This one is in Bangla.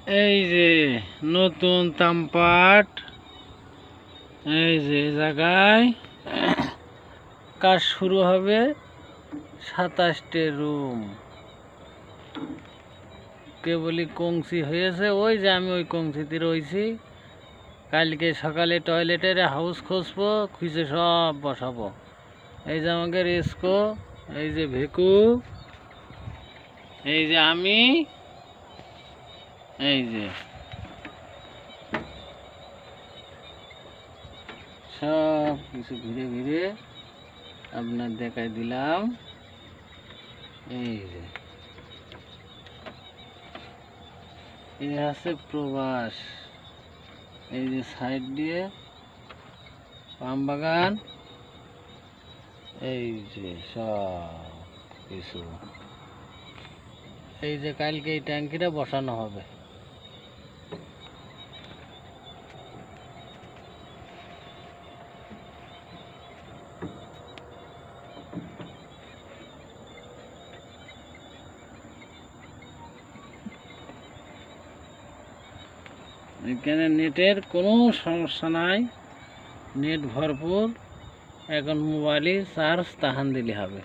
এই যে নতুন তামপাট, এই যে জায়গায় কাজ শুরু হবে। 27টে রুম কেবলই কংসি হয়েছে। ওই যে আমি ওই কংসিতে রয়েছি। কালকে সকালে টয়লেটের হাউস খুঁজবো, খুঁজে সব বসাবো। এই যে আমাকে রেস্কো, এই যে ভেকু, এই যে আমি, এই যে সব কিছু ঘিরে ঘিরে আপনার দেখাই দিলাম। এই যে এই আছে প্রবাস। এই যে সাইড দিয়ে পাম বাগান, এই যে সব কিছু। এই যে কালকে এই ট্যাঙ্কিটা বসানো হবে। এখানে নেটের কোনো সমস্যা নাই, নেট ভরপুর। এখন মোবাইলে চার্জ তাহান দিলে হবে।